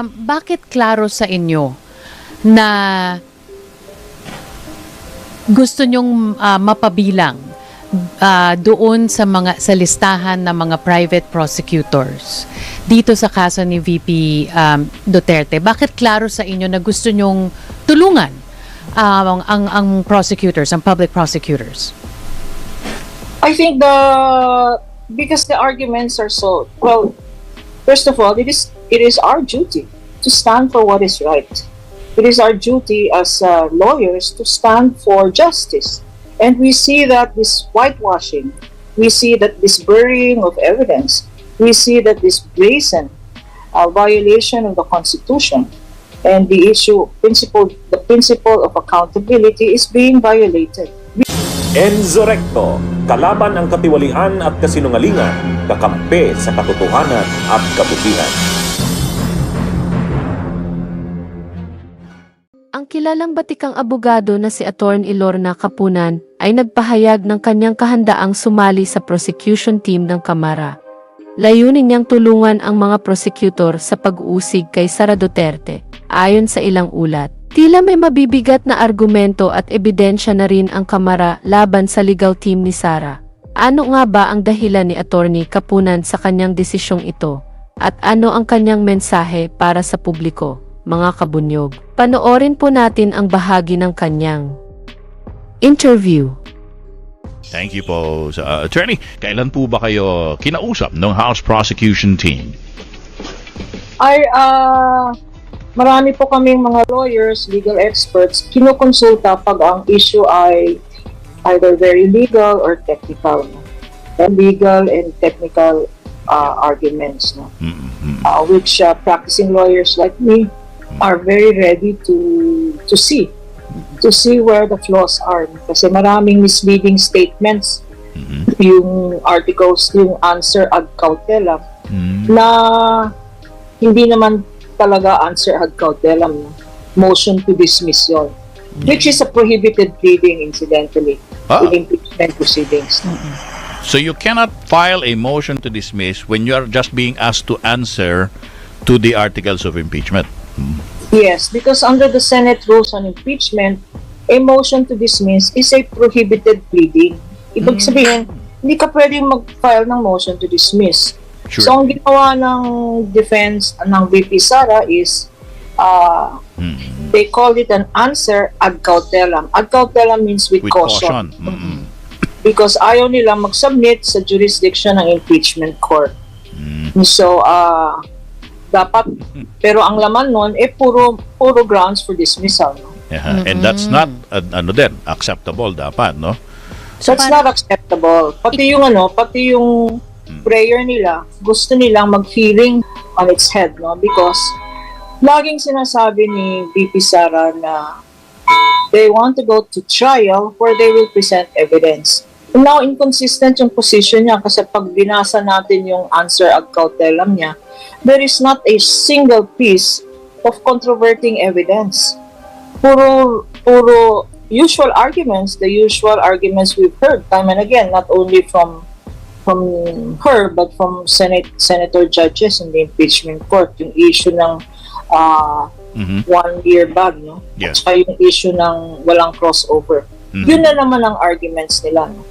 Bakit klaro sa inyo na gusto nyong mapabilang doon sa listahan ng mga private prosecutors dito sa kaso ni VP Duterte? Bakit klaro sa inyo na gusto nyong tulungan ang prosecutors, ang public prosecutors? I think because the arguments are so well. First of all, it is our duty to stand for what is right. It is our duty as lawyers to stand for justice. And we see that this whitewashing, we see that this burying of evidence, we see that this brazen violation of the Constitution and the principle of accountability is being violated. Enzo kalaban ang katiwalian at kasinungalingan, kakampi sa katotohanan at kabutihan. Ang kilalang batikang abogado na si Atty. Lorna Kapunan ay nagpahayag ng kanyang kahandaang sumali sa prosecution team ng Kamara. Layunin niyang tulungan ang mga prosecutor sa pag-uusig kay Sara Duterte. Ayon sa ilang ulat, tila may mabibigat na argumento at ebidensya na rin ang Kamara laban sa legal team ni Sara. Ano nga ba ang dahilan ni Atty. Kapunan sa kanyang desisyong ito? At ano ang kanyang mensahe para sa publiko, mga kabunyog? Panoorin po natin ang bahagi ng kanyang interview. Thank you po. Attorney, kailan po ba kayo kinausap ng House Prosecution Team? Marami po kaming mga lawyers, legal experts, kinukonsulta pag ang issue ay either very legal or technical. Legal and technical arguments, no? Which practicing lawyers like me are very ready to see where the flaws are. Kasi maraming misleading statements, yung articles, yung answer ad cautelam, na hindi naman talaga answer ad cautelam, no? Motion to dismiss yun, which is a prohibited pleading, incidentally, in impeachment proceedings. So you cannot file a motion to dismiss when you are just being asked to answer to the articles of impeachment. Yes, because under the Senate rules on impeachment, a motion to dismiss is a prohibited pleading. Ibig sabihin, hindi ka pwedeng mag-file ng motion to dismiss. Sure. So, ang ginawa ng defense ng VP Sara is, they call it an answer ad cautelam. Ad cautelam means with caution. Because ayaw nila mag-submit sa jurisdiction ng impeachment court. So, dapat, pero ang laman nun, puro grounds for dismissal. No? And that's not, acceptable dapat, no? So that's not acceptable. Pati yung prayer nila, gusto nilang mag-hearing on its head, no? Because laging sinasabi ni VP Sara na they want to go to trial where they will present evidence. And now, inconsistent yung position niya kasi pag binasa natin yung answer ad cautelam niya, there is not a single piece of controverting evidence. Puro usual arguments, the usual arguments we've heard time and again, not only from her but from senator judges in the impeachment court, yung issue ng 1 year ban, no? Yes. At yung issue ng walang crossover. Yun na naman ang arguments nila, no?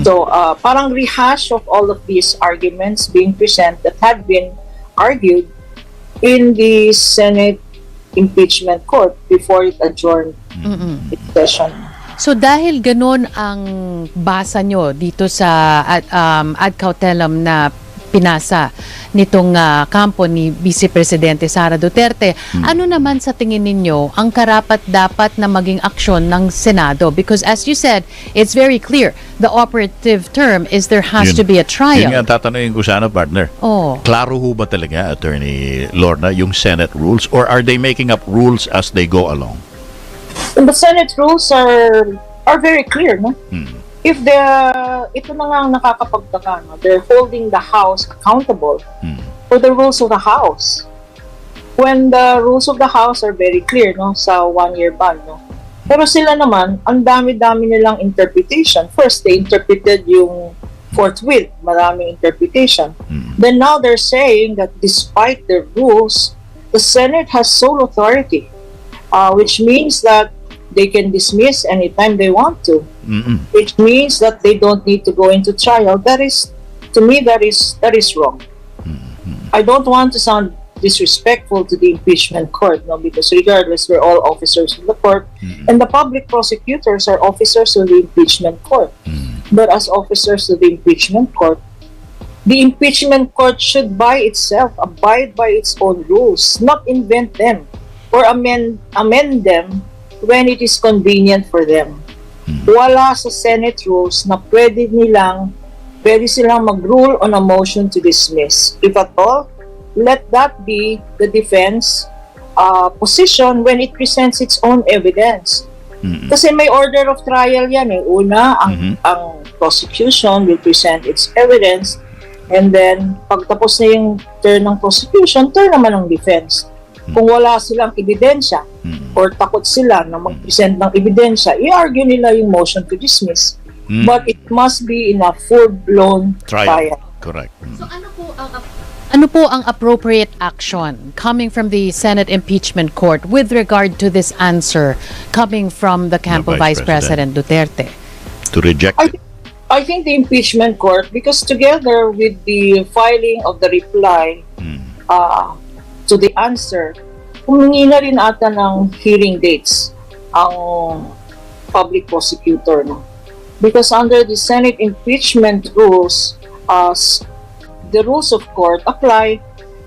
So parang rehash of all of these arguments being present that had been argued in the Senate impeachment court before it adjourned its session. So dahil ganun ang basa nyo dito sa ad cautelam na pinasa nitong kampo ni Vice Presidente Sara Duterte, ano naman sa tingin ninyo ang karapat-dapat na maging aksyon ng Senado? Because as you said, it's very clear. The operative term is there has to be a trial. Yun nga tatanungin ko sana, partner. Klaro ho ba talaga, Attorney Lorna, yung Senate rules? Or are they making up rules as they go along? The Senate rules are very clear, no? If ito na nga ang nakakapagtaka, no? They're holding the House accountable for the rules of the House. When the rules of the House are very clear, no, sa 1 year ban, no? Pero sila naman, ang dami-dami nilang interpretation. First, they interpreted yung forthwith, maraming interpretation. Then now they're saying that despite their rules, the Senate has sole authority, which means that they can dismiss anytime they want to, which means that they don't need to go into trial. That is, to me, that is wrong. I don't want to sound disrespectful to the impeachment court, no, because regardless, we're all officers of the court, and the public prosecutors are officers of the impeachment court. But as officers of the impeachment court should by itself abide by its own rules, not invent them or amend them when it is convenient for them. Wala sa Senate rules na pwede silang mag-rule on a motion to dismiss. If at all, let that be the defense position when it presents its own evidence. Kasi may order of trial yan. Una, ang prosecution will present its evidence, and then pagtapos na yung turn ng prosecution, turn naman ng defense. Kung wala silang ebidensya or takot sila na mag-present ng ebidensya, i-argue nila yung motion to dismiss. But it must be in a full-blown trial. Correct. So ano po ang appropriate action coming from the Senate Impeachment Court with regard to this answer coming from the camp of Vice President Duterte? To reject it? I think the impeachment court, because together with the filing of the reply to the answer, humingi na rin ata ng hearing dates ang public prosecutor. No? Because under the Senate impeachment rules, the rules of court apply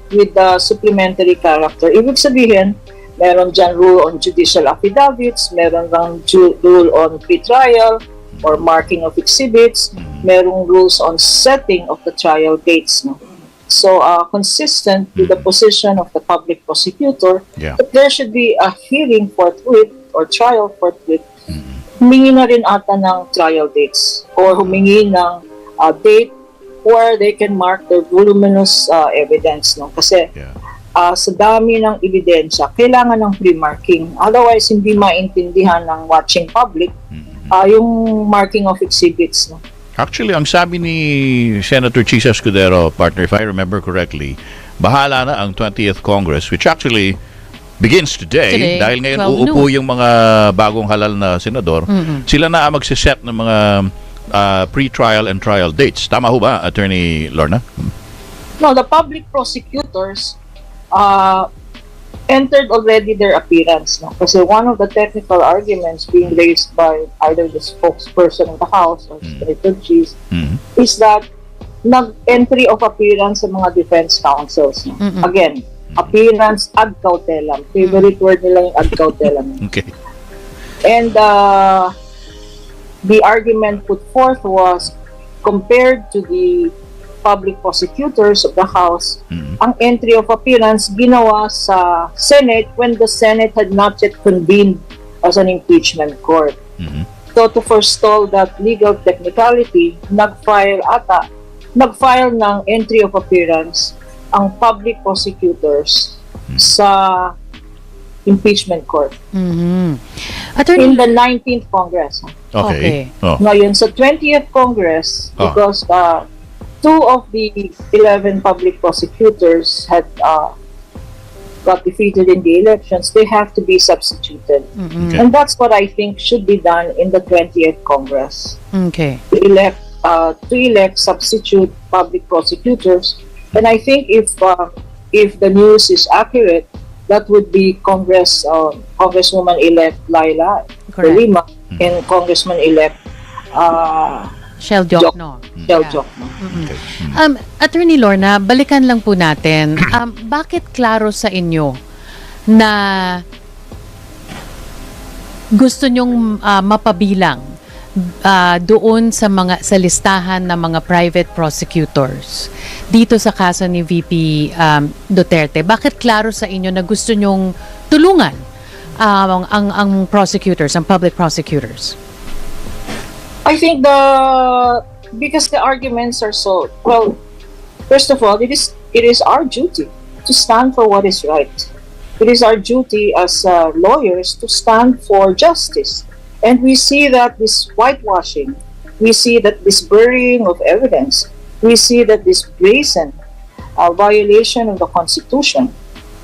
with the supplementary character. Ibig sabihin, meron dyan rule on judicial affidavits, meron lang rule on pretrial or marking of exhibits, merong rules on setting of the trial dates. No? So, consistent with the position of the public prosecutor, that there should be a hearing forthwith or trial forthwith. Humingi na rin ata ng trial dates or humingi ng date where they can mark their voluminous evidence. No? Kasi sa dami ng ebidensya, kailangan ng pre-marking. Otherwise, hindi maintindihan ng watching public yung marking of exhibits. No? Actually, ang sabi ni Senator Chisa Escudero, partner, if I remember correctly, bahala na ang 20th Congress, which actually begins today dahil ngayon uupo yung mga bagong halal na senador. Sila na ang magsiset ng mga pre-trial and trial dates. Tama ho ba, Attorney Lorna? No, the public prosecutors entered already their appearance. No? Kasi one of the technical arguments being raised by either the spokesperson of the House or Senator Cheese is that nag-entry of appearance sa mga defense counsels. No? Again, appearance ad cautelam. Favorite word nila yung ad cautelam. Okay. And the argument put forth was compared to the public prosecutors of the House, ang entry of appearance ginawa sa Senate when the Senate had not yet convened as an impeachment court. So to forestall that legal technicality, nag-file ng entry of appearance ang public prosecutors sa impeachment court. In the 19th Congress. Okay. Ngayon, sa 20th Congress, because two of the 11 public prosecutors had got defeated in the elections, they have to be substituted. And that's what I think should be done in the 20th Congress. To elect substitute public prosecutors. And I think if the news is accurate, that would be Congresswoman-elect Laila De Lima and Congressman-elect Shell Jokno. Attorney Lorna, balikan lang po natin. Bakit klaro sa inyo na gusto nyong mapabilang doon sa listahan ng mga private prosecutors dito sa kaso ni VP Duterte? Bakit klaro sa inyo na gusto nyong tulungan ang prosecutors, ang public prosecutors? I think because the arguments are so well. First of all, it is our duty to stand for what is right. It is our duty as lawyers to stand for justice. And we see that this whitewashing, we see that this burying of evidence, we see that this brazen violation of the Constitution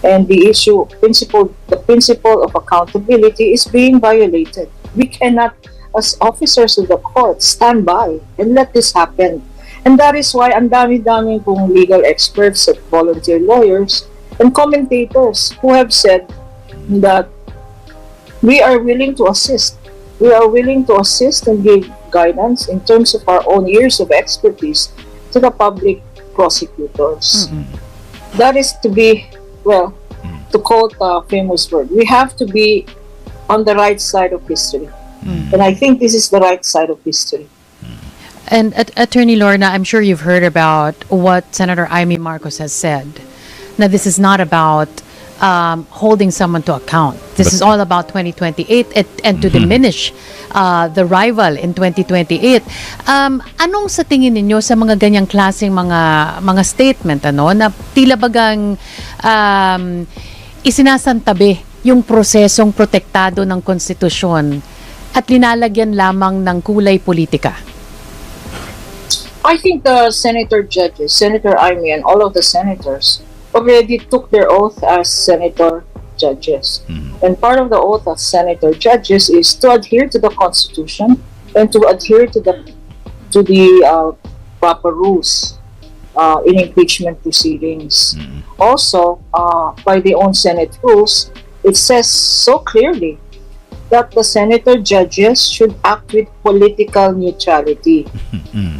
And the principle of accountability is being violated. We cannot, as officers of the court, stand by and let this happen. And that is why ang dami-dami pong legal experts at volunteer lawyers and commentators who have said that we are willing to assist. We are willing to assist and give guidance in terms of our own years of expertise to the public prosecutors. That is to be, well, to quote a famous word, we have to be on the right side of history. And I think this is the right side of history. And Attorney Lorna, I'm sure you've heard about what Senator Amy Marcos has said. Now, this is not about holding someone to account. This is all about 2028 and to diminish the rival in 2028. Anong sa tingin ninyo sa mga ganyang klaseng mga statement na tila bagang isinasantabi yung prosesong protektado ng konstitusyon at linalagyan lamang ng kulay politika? I think the senator judges, Senator Amy and all of the senators already took their oath as senator judges. And part of the oath as senator judges is to adhere to the Constitution and to adhere to the proper rules in impeachment proceedings. Also, by the own Senate rules, it says so clearly that the senator judges should act with political neutrality.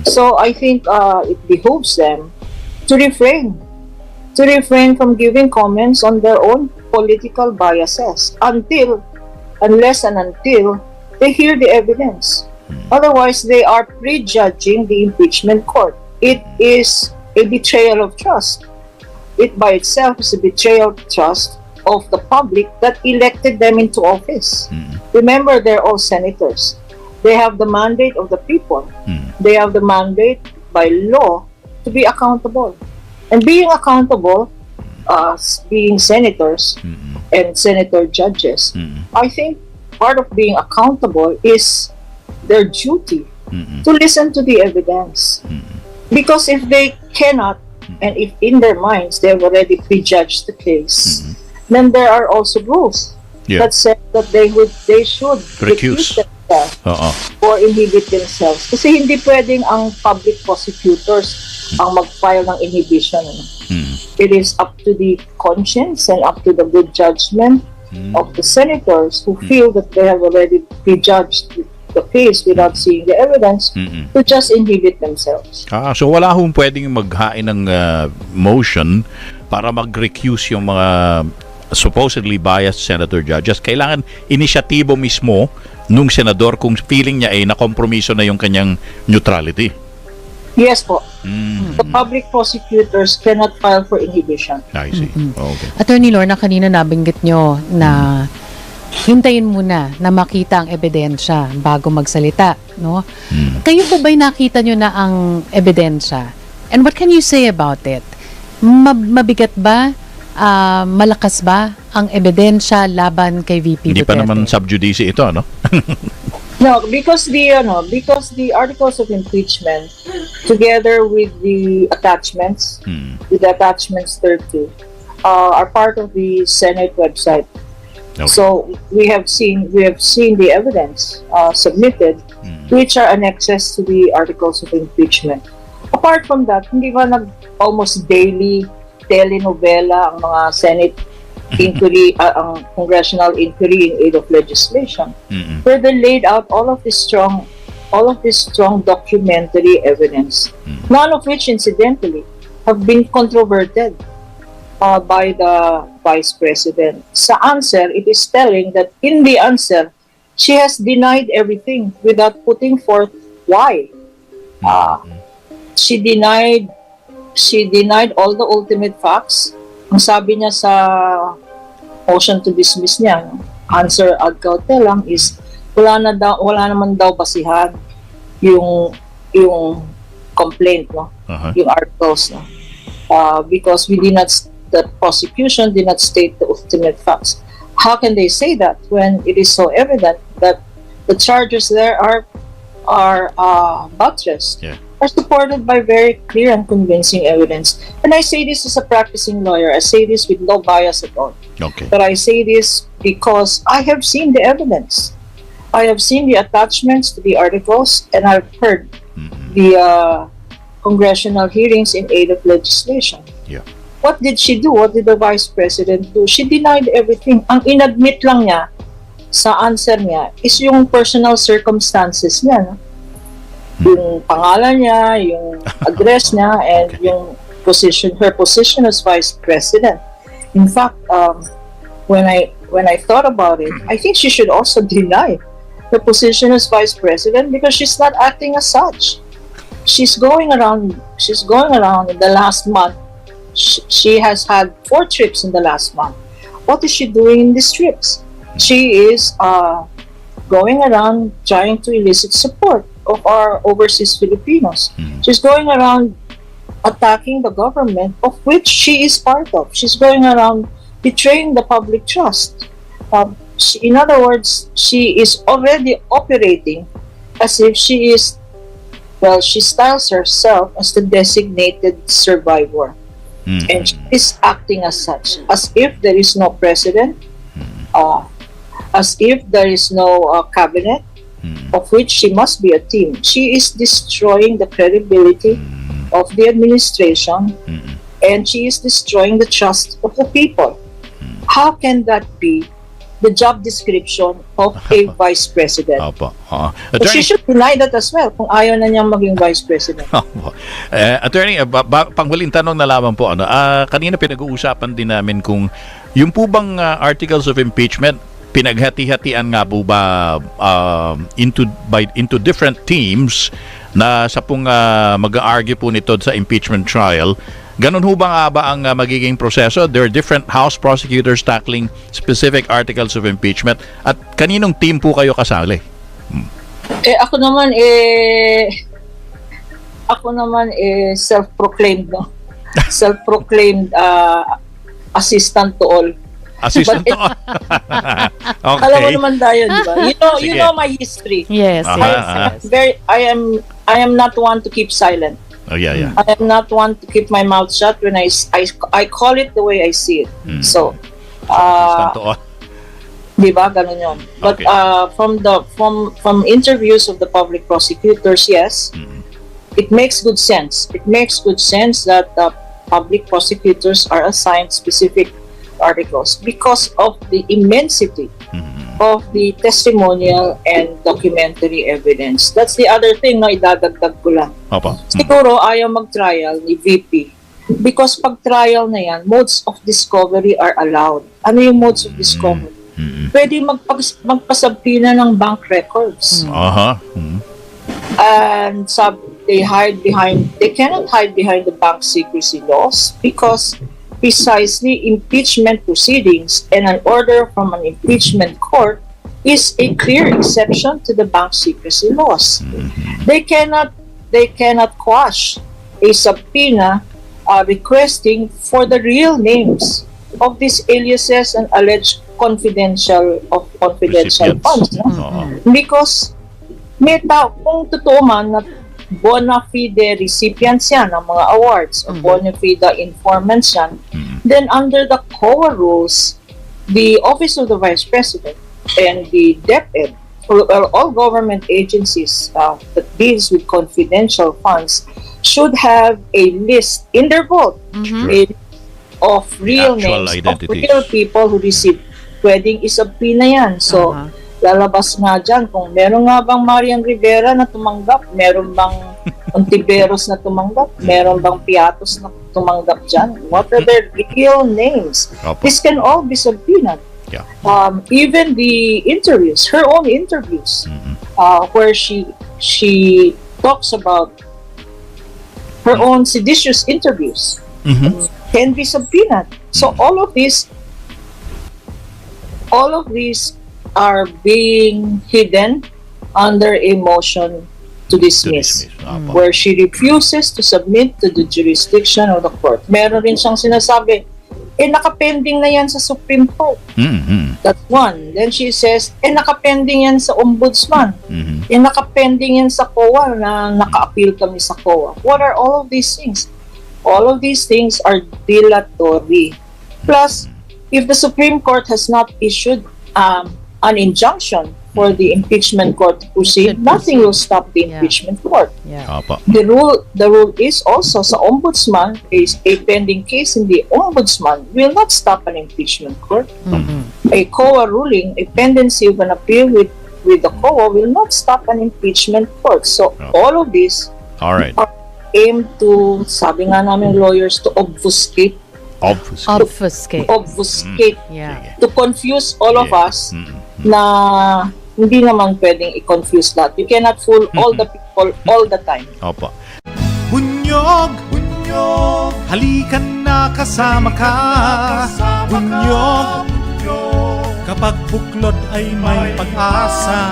So I think it behooves them to refrain from giving comments on their own political biases unless and until they hear the evidence. Otherwise, they are prejudging the impeachment court. It is a betrayal of trust. It by itself is a betrayal of trust of the public that elected them into office. Remember, they're all senators. They have the mandate of the people. They have the mandate by law to be accountable. And being accountable, being senators and senator judges, I think part of being accountable is their duty to listen to the evidence. Because if they cannot, and if in their minds they have already prejudged the case, then there are also rules that say that they should recuse themselves or inhibit themselves. Kasi hindi pwedeng ang public prosecutors ang mag-file ng inhibition. It is up to the conscience and up to the good judgment of the senators who feel that they have already prejudged the case without seeing the evidence to just inhibit themselves. So wala hong pwedeng maghain ng motion para mag-recuse yung mga supposedly biased senator judges. Kailangan inisyatibo mismo nung senador kung feeling niya ay nakompromiso na yung kanyang neutrality. Yes po. The public prosecutors cannot file for inhibition. I see. Okay. Attorney Lorna, kanina nabanggit nyo na hintayin muna na makita ang ebidensya bago magsalita, no? Kayo po ba'y nakita nyo na ang ebidensya? And what can you say about it? Mabigat ba? Malakas ba ang ebidensya laban kay VP Duterte? Hindi pa naman sub judice ito, no? No, because the articles of impeachment, together with the attachments, with the attachments 30, are part of the Senate website. Okay. So we have seen the evidence submitted, which are annexes to the articles of impeachment. Apart from that, hindi ba almost daily telenovela ang mga Senate inquiry, ang congressional inquiry in aid of legislation, where they laid out all of this strong documentary evidence, none of which incidentally have been controverted by the Vice President. Sa answer, it is telling that in the answer, she has denied everything without putting forth why. She denied all the ultimate facts. Ang sabi niya sa motion to dismiss niya, answer ad cautelam, is wala naman daw basihan yung complaint, no? Yung articles, no? Because the prosecution did not state the ultimate facts. How can they say that when it is so evident that the charges there are buttressed are supported by very clear and convincing evidence. And I say this as a practicing lawyer. I say this with no bias at all. Okay. But I say this because I have seen the evidence. I have seen the attachments to the articles, and I've heard the congressional hearings in aid of legislation. Yeah. What did she do? What did the Vice President do? She denied everything. Ang inadmit lang niya sa answer niya is yung personal circumstances niya. No? Yung pangalan niya, yung address niya, and yung position, her position as Vice President. In fact, when I thought about it, I think she should also deny her position as Vice President because she's not acting as such. She's going around in the last month. She has had 4 trips in the last month. What is she doing in these trips? She is going around trying to elicit support of our overseas Filipinos. She's going around attacking the government of which she is part of. She's going around betraying the public trust. In other words, she is already operating as if she is, well, she styles herself as the designated survivor. And she is acting as such, as if there is no president, as if there is no cabinet, of which she must be a team. She is destroying the credibility of the administration, and she is destroying the trust of the people. How can that be the job description of a vice president? But she should deny that as well kung ayaw na niyang maging vice president. Attorney, panghuling tanong na lamang po, kanina pinag-uusapan din namin kung yung po bang articles of impeachment, pinaghati-hatian nga po ba into different teams na sa pong mag-argue po nito sa impeachment trial? Ganun ho ba ang magiging proseso? There are different House prosecutors tackling specific articles of impeachment. At kaninong team po kayo kasali? Ako naman self-proclaimed, no? Self-proclaimed assistant to all. Assistant to all. Okay. Alam mo naman tayo, di ba? You know my history. Yes, yes. I am not one to keep silent. Oh, yeah. I am not one to keep my mouth shut when I call it the way I see it. So, Assistant to all. di ba, ganun yun. But from interviews of the public prosecutors, yes, it makes good sense. It makes good sense that public prosecutors are assigned specific articles because of the immensity of the testimonial and documentary evidence. That's the other thing na idadagdag ko lang. Siguro ayaw mag-trial ni VP because pag trial na yan, modes of discovery are allowed. Ano yung modes of discovery? Pwede magpasabpina ng bank records. And they cannot hide behind the bank secrecy laws because precisely impeachment proceedings and an order from an impeachment court is a clear exception to the bank secrecy laws. They cannot quash a subpoena requesting for the real names of these aliases and alleged confidential funds. No? Because kung totoo man na bona fide recipients yan ng mga awards or bona fide informants yan, then under the COA rules, the Office of the Vice President and the DepEd, or all government agencies that deals with confidential funds, should have a list in their vault of real names of real people who receive. Pwedeng isabpina yan. So, lalabas nga dyan kung meron nga bang Marian Rivera na tumanggap, meron bang Ontiveros na tumanggap, meron bang Piatos na tumanggap dyan. What are their real names? This can all be subpoenaed. Even the interviews, her own interviews, where she talks about her own seditious interviews, can be subpoenaed. So all of these are being hidden under a motion to dismiss, where she refuses to submit to the jurisdiction of the court. Meron rin siyang sinasabi, nakapending na yan sa Supreme Court. Mhm. That's one. Then she says, nakapending yan sa Ombudsman. Mhm. Nakapending yan sa COA na naka-appeal kami sa COA. What are all of these things? All of these things are dilatory. Plus, if the Supreme Court has not issued an injunction for the impeachment court to proceed, nothing will stop the impeachment court. Yeah. Opo. The rule is also sa ombudsman, a pending case in the ombudsman will not stop an impeachment court. Mhm. A COA ruling, a pendency of an appeal with the COA will not stop an impeachment court. So all of this All right. aim to, sabi nga namin lawyers, to obfuscate, Obviously. Obfuscate. Yeah. Sige. to confuse all of us Mhm. na hindi naman pwedeng i-confuse lahat. You cannot fool all the people all the time. Opo. Bunyog, bunyog, halikan na kasama ka. Bunyog, kapag buklod ay may pag-asa.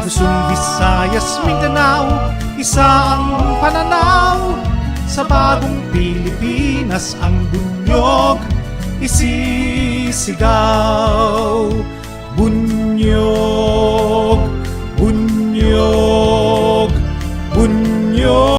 Luzon, Visayas, Mindanao, isa ang pananaw. Sa bagong Pilipinas ang bunyog isisigaw. Bunyog.